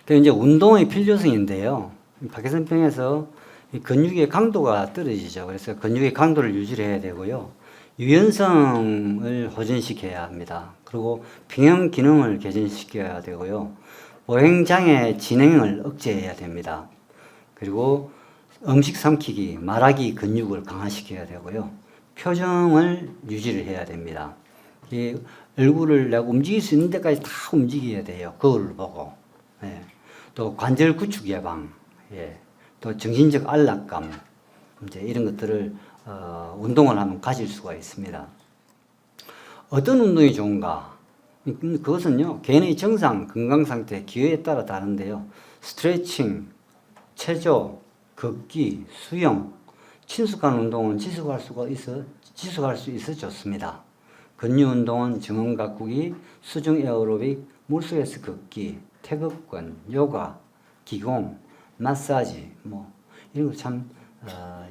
그 이제 운동의 필요성인데요. 파킨슨병에서 이 근육의 강도가 떨어지죠. 그래서 근육의 강도를 유지해야 되고요. 유연성을 호전시켜야 합니다. 그리고 평형 기능을 개선시켜야 되고요. 보행장애 진행을 억제해야 됩니다. 그리고 음식 삼키기, 말하기 근육을 강화시켜야 되고요. 표정을 유지를 해야 됩니다. 이 얼굴을 내가 움직일 수 있는 데까지 다 움직여야 돼요. 거울을 보고. 예. 또 관절 구축 예방, 예. 또 정신적 안락감, 이제 이런 것들을 운동을 하면 가질 수가 있습니다. 어떤 운동이 좋은가? 그것은요, 개인의 정상, 건강 상태, 기호에 따라 다른데요. 스트레칭, 체조, 걷기, 수영, 친숙한 운동은 지속할 수 있어 좋습니다. 근육 운동은 정원 가꾸기, 수중 에어로빅, 물속에서 걷기, 태극권, 요가, 기공, 마사지, 이런 거 참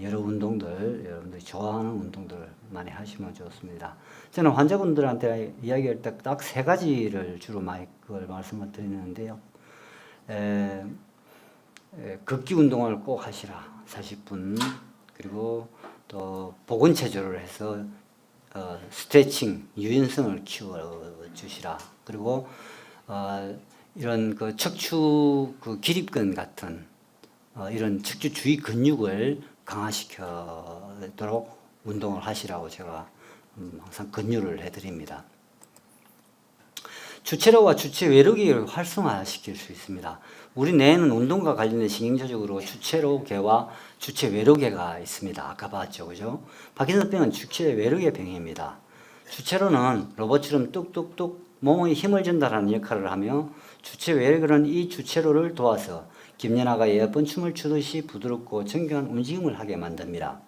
여러 운동들, 여러분들이 좋아하는 운동들을 많이 하시면 좋습니다. 저는 환자분들한테 이야기할 때 딱 세 가지를 주로 많이 그걸 말씀을 드리는데요. 걷기 운동을 꼭 하시라. 40분. 그리고 또 복원체조를 해서 스트레칭, 유연성을 키워주시라. 그리고 이런 그 척추 그 기립근 같은 이런 척추 주위 근육을 강화시키도록 운동을 하시라고 제가 항상 권유를 해드립니다. 주체로와 주체 외로계를 활성화시킬 수 있습니다. 우리 뇌에는 운동과 관련된 신경조직으로 주체로계와 주체 외로계가 있습니다. 아까 봤죠, 그죠? 파킨슨병은 주체 외로계 병입니다. 주체로는 로봇처럼 뚝뚝뚝 몸의 힘을 전달하는 역할을 하며 주체 외로계는 이 주체로를 도와서 김연아가 예쁜 춤을 추듯이 부드럽고 정교한 움직임을 하게 만듭니다.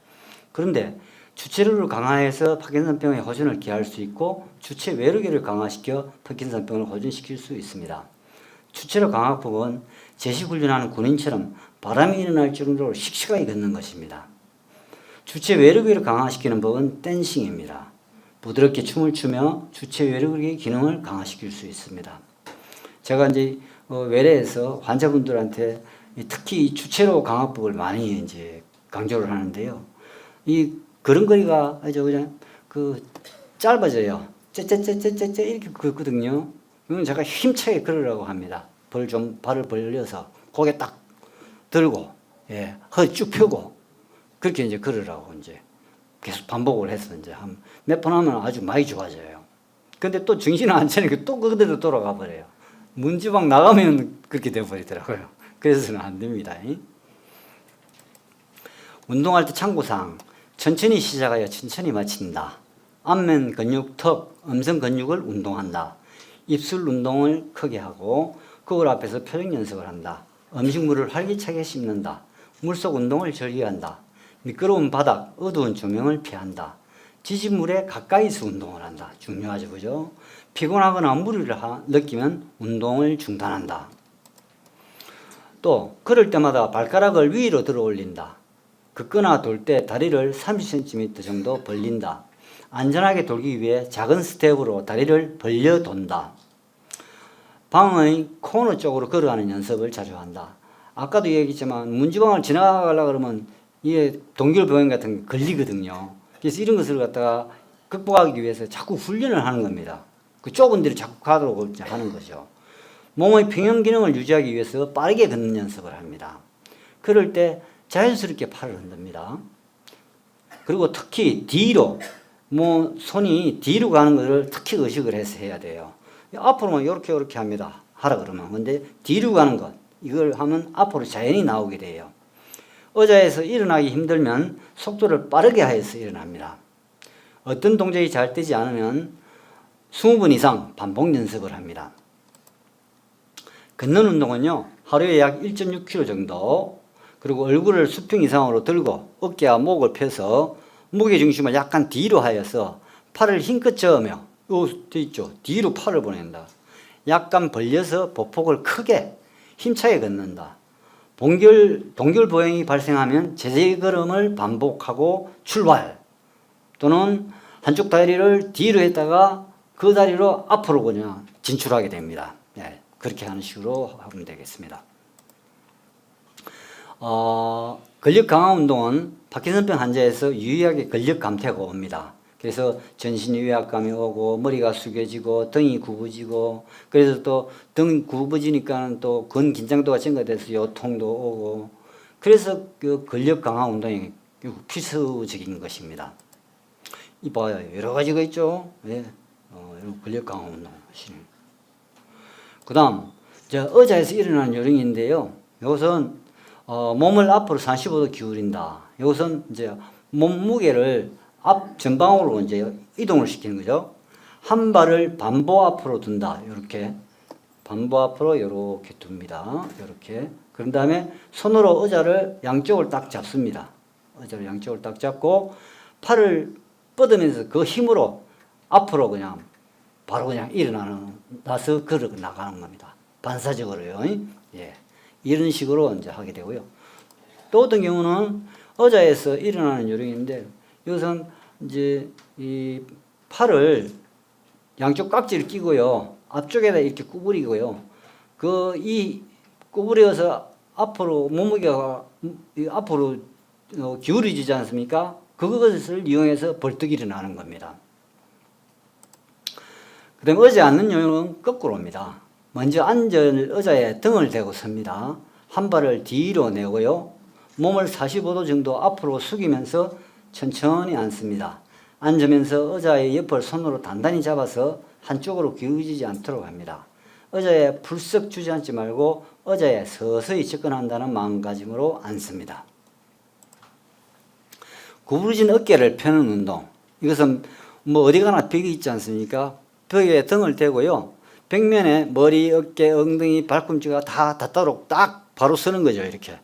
그런데 주체로를 강화해서 파킨슨병의 호전을 기할 수 있고 주체 외로계를 강화시켜 파킨슨병을 호전시킬 수 있습니다. 주체로 강화법은 제시훈련하는 군인처럼 바람이 일어날 정도로 씩씩하게 걷는 것입니다. 주체 외로계를 강화시키는 법은 댄싱입니다. 부드럽게 춤을 추며 주체 외로계의 기능을 강화시킬 수 있습니다. 제가 이제 외래에서 환자분들한테 특히 이 주체로 강화법을 많이 이제 강조를 하는데요. 이 걸음걸이가 아주 그냥 짧아져요. 째째째째째 이렇게 걷거든요. 이건 제가 힘차게 걸으라고 합니다. 발을 벌려서 고개 딱 들고, 예, 허리 쭉 펴고 그렇게 이제 걸으라고 이제 계속 반복을 해서 이제 몇 번 하면 아주 많이 좋아져요. 근데 또 정신을 안 차리니까 또 그대로 돌아가 버려요. 문지방 나가면 그렇게 돼버리더라고요. 그래서는 안 됩니다. 운동할 때 참고사항. 천천히 시작하여 천천히 마친다. 안면 근육, 턱, 음성 근육을 운동한다. 입술 운동을 크게 하고 거울 앞에서 표정 연습을 한다. 음식물을 활기차게 씹는다. 물속 운동을 즐겨한다. 미끄러운 바닥, 어두운 조명을 피한다. 지진물에 가까이서 운동을 한다. 중요하죠, 그죠? 피곤하거나 무리를 느끼면 운동을 중단한다. 또 걸을 때마다 발가락을 위로 들어 올린다. 걷거나 돌 때 다리를 30cm 정도 벌린다. 안전하게 돌기 위해 작은 스텝으로 다리를 벌려 돈다. 방의 코너 쪽으로 걸어가는 연습을 자주 한다. 아까도 얘기했지만 문지방을 지나가려고 그러면 이게 동결보행 같은 게 걸리거든요. 그래서 이런 것을 갖다가 극복하기 위해서 자꾸 훈련을 하는 겁니다. 그 좁은 데를 자꾸 가도록 하는 거죠. 몸의 평형 기능을 유지하기 위해서 빠르게 걷는 연습을 합니다. 그럴 때 자연스럽게 팔을 흔듭니다. 그리고 특히 뒤로, 손이 뒤로 가는 것을 특히 의식을 해서 해야 돼요. 앞으로만 이렇게 합니다. 하라 그러면. 근데 뒤로 가는 것, 이걸 하면 앞으로 자연히 나오게 돼요. 의자에서 일어나기 힘들면 속도를 빠르게 해서 일어납니다. 어떤 동작이 잘 되지 않으면 20분 이상 반복 연습을 합니다. 걷는 운동은요, 하루에 약 1.6km 정도, 그리고 얼굴을 수평 이상으로 들고 어깨와 목을 펴서 무게중심을 약간 뒤로 하여서 팔을 힘껏 저으며, 돼 있죠? 뒤로 팔을 보낸다. 약간 벌려서 보폭을 크게 힘차게 걷는다. 동결보행이 발생하면 제자걸음을 반복하고 출발, 또는 한쪽 다리를 뒤로 했다가 그 다리로 앞으로 그냥 진출하게 됩니다. 네. 그렇게 하는 식으로 하면 되겠습니다. 근력 강화 운동은 파킨슨병 환자에서 유의하게 근력 감퇴가 옵니다. 그래서 전신 위압감이 오고 머리가 숙여지고 등이 굽어지고 그래서 또 등 굽어지니까는 또 근 긴장도가 증가돼서 요통도 오고 그래서 그 근력 강화 운동이 필수적인 것입니다. 이봐요. 여러 가지가 있죠. 예. 이런 근력 강화 운동 하시는. 그 다음, 의자에서 일어나는 요령인데요. 이것은, 몸을 앞으로 45도 기울인다. 이것은 이제 몸무게를 앞 전방으로 이제 이동을 시키는 거죠. 한 발을 반보 앞으로 둔다. 이렇게. 반보 앞으로 이렇게 둡니다. 이렇게. 그런 다음에 손으로 의자를 양쪽을 딱 잡습니다. 의자를 양쪽을 딱 잡고 팔을 뻗으면서 그 힘으로 앞으로 그냥 바로 그냥 일어나서 걸어 나가는 겁니다. 반사적으로요. 예. 이런 식으로 이제 하게 되고요. 또 어떤 경우는 의자에서 일어나는 요령인데 이것은 이제 이 팔을 양쪽 깍지를 끼고요. 앞쪽에다 이렇게 구부리고요. 이 구부려서 앞으로 몸무게가 앞으로 기울어지지 않습니까? 그것을 이용해서 벌떡 일어나는 겁니다. 그 다음에 의자에 앉는 요령은 거꾸로입니다. 먼저 앉은 의자에 등을 대고 섭니다. 한 발을 뒤로 내고요. 몸을 45도 정도 앞으로 숙이면서 천천히 앉습니다. 앉으면서 의자의 옆을 손으로 단단히 잡아서 한쪽으로 기울어지지 않도록 합니다. 의자에 풀썩 주저앉지 말고 의자에 서서히 접근한다는 마음가짐으로 앉습니다. 구부러진 어깨를 펴는 운동. 이것은 뭐 어디 가나 벽이 있지 않습니까? 벽에 등을 대고요. 벽면에 머리, 어깨, 엉덩이, 발꿈치가 다 닿도록 딱 바로 서는 거죠. 이렇게.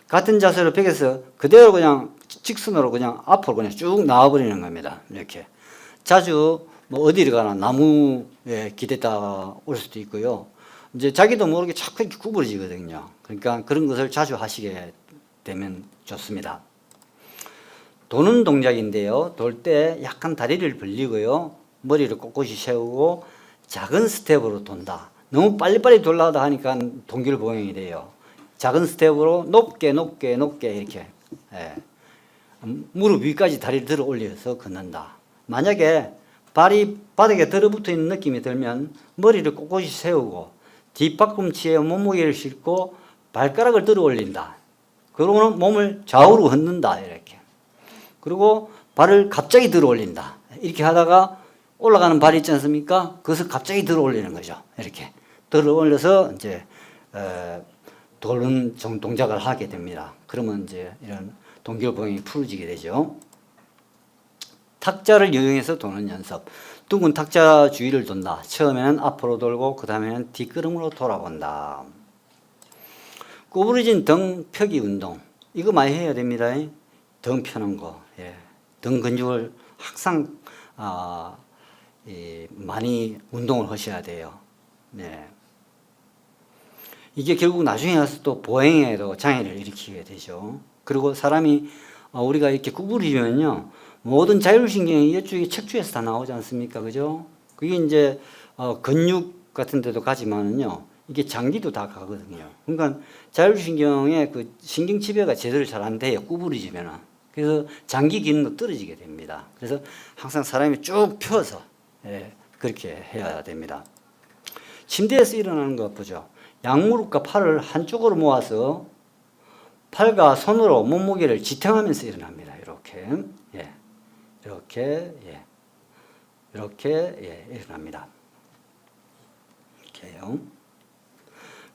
같은 자세로 벽에서 그대로 그냥 직선으로 그냥 앞으로 그냥 쭉 나와버리는 겁니다. 이렇게. 자주 뭐 어디를 가나 나무에 기댔다 올 수도 있고요. 이제 자기도 모르게 자꾸 이렇게 구부러지거든요. 그러니까 그런 것을 자주 하시게 되면 좋습니다. 도는 동작인데요. 돌 때 약간 다리를 벌리고요. 머리를 꼿꼿이 세우고 작은 스텝으로 돈다. 너무 빨리빨리 돌아가다 하니까 동결보행이 돼요. 작은 스텝으로 높게 이렇게 무릎 위까지 다리를 들어 올려서 걷는다. 만약에 발이 바닥에 들어붙어 있는 느낌이 들면 머리를 꼿꼿이 세우고 뒷팔꿈치에 몸무게를 싣고 발가락을 들어 올린다. 그러고는 몸을 좌우로 흔든다. 이렇게. 그리고 발을 갑자기 들어 올린다. 이렇게 하다가 올라가는 발이 있지 않습니까? 그것을 갑자기 들어 올리는 거죠. 이렇게. 들어 올려서 이제, 도는 동작을 하게 됩니다. 그러면 이제 이런 동결보행이 풀어지게 되죠. 탁자를 이용해서 도는 연습. 둥근 탁자 주위를 돈다. 처음에는 앞으로 돌고 그 다음에는 뒷걸음으로 돌아본다. 구부러진 등 펴기 운동. 이거 많이 해야 됩니다. 등 펴는 거. 예. 등 근육을 항상 많이 운동을 하셔야 돼요. 네. 이게 결국 나중에 가서 또 보행에도 장애를 일으키게 되죠. 그리고 사람이 우리가 이렇게 구부리면요, 모든 자율신경이 이쪽에 척추에서 다 나오지 않습니까? 그죠? 그게 이제 근육 같은 데도 가지만은요, 이게 장기도 다 가거든요. 그러니까 자율신경의 그 신경 지배가 제대로 잘 안 돼요. 구부러지면은. 그래서 장기 기능도 떨어지게 됩니다. 그래서 항상 사람이 쭉 펴서 그렇게 해야 됩니다. 침대에서 일어나는 거 보죠. 양무릎과 팔을 한쪽으로 모아서 팔과 손으로 몸무게를 지탱하면서 일어납니다. 이렇게, 이렇게 일어납니다. 이렇게요.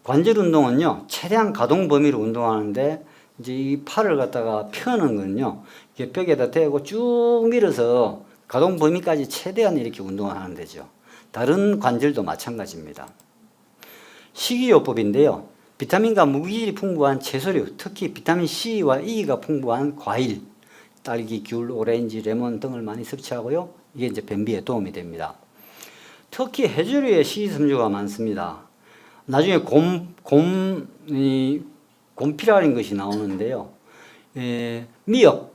관절 운동은요, 최대한 가동 범위로 운동하는데, 이제 이 팔을 갖다가 펴는 건요, 이렇게 벽에다 대고 쭉 밀어서 가동 범위까지 최대한 이렇게 운동을 하는 데죠. 다른 관절도 마찬가지입니다. 식이요법인데요. 비타민과 무기질이 풍부한 채소류, 특히 비타민 C와 E가 풍부한 과일, 딸기, 귤, 오렌지, 레몬 등을 많이 섭취하고요. 이게 이제 변비에 도움이 됩니다. 특히 해조류에 식이섬유가 많습니다. 나중에 곰피라는 것이 나오는데요. 미역,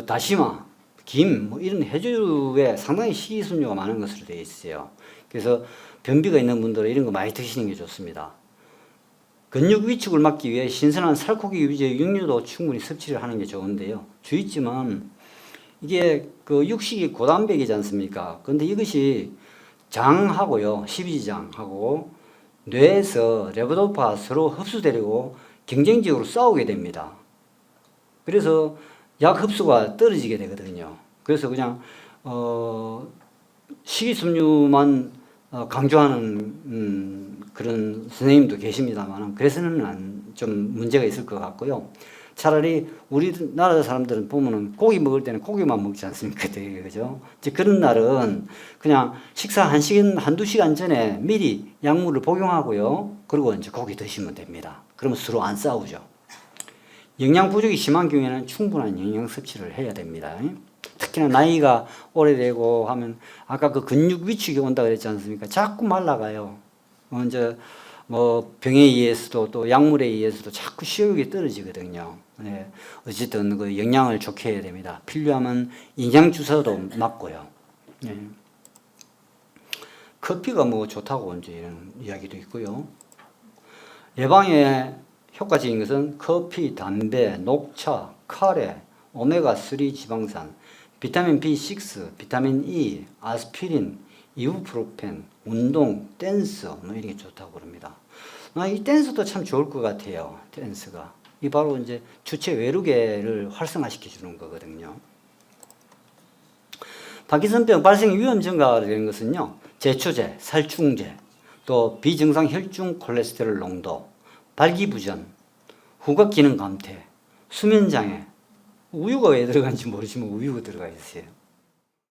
다시마, 김, 이런 해조류에 상당히 식이섬유가 많은 것으로 되어 있어요. 그래서 변비가 있는 분들은 이런 거 많이 드시는 게 좋습니다. 근육 위축을 막기 위해 신선한 살코기 위주의 육류도 충분히 섭취를 하는 게 좋은데요. 주의점은 이게 그 육식이 고단백이지 않습니까? 근데 이것이 장하고요, 십이지장하고 뇌에서 레보도파 서로 흡수되려고 경쟁적으로 싸우게 됩니다. 그래서 약 흡수가 떨어지게 되거든요. 그래서 그냥 식이섬유만 강조하는 그런 선생님도 계십니다만 그래서는 좀 문제가 있을 것 같고요. 차라리 우리나라 사람들은 보면은 고기 먹을 때는 고기만 먹지 않습니까? 되게, 그죠? 이제 그런 날은 그냥 식사 한두 시간 전에 미리 약물을 복용하고요. 그리고 이제 고기 드시면 됩니다. 그러면 서로 안 싸우죠. 영양 부족이 심한 경우에는 충분한 영양 섭취를 해야 됩니다. 특히나 나이가 오래되고 하면 아까 그 근육 위축이 온다 그랬지 않습니까? 자꾸 말라가요. 이제 뭐 병에 의해서도 또 약물에 의해서도 자꾸 식욕이 떨어지거든요. 네. 어쨌든 그 영양을 좋게 해야 됩니다. 필요하면营养 주사도 맞고요. 네. 커피가 뭐 좋다고 이제 이런 이야기도 있고요. 예방에 효과적인 것은 커피, 담배, 녹차, 카레, 오메가3 지방산, 비타민 B6, 비타민 E, 아스피린, 이부프로펜, 운동, 댄스 뭐 이런 게 좋다고 그럽니다. 이 댄스도 참 좋을 것 같아요. 댄스가 이 바로 이제 주체 외르계를 활성화시켜 주는 거거든요. 파킨슨병 발생 위험 증가되는 것은요, 제초제, 살충제, 또 비정상 혈중 콜레스테롤 농도, 발기부전, 후각 기능 감퇴, 수면 장애, 우유가 왜 들어간지 모르지만 우유가 들어가 있어요.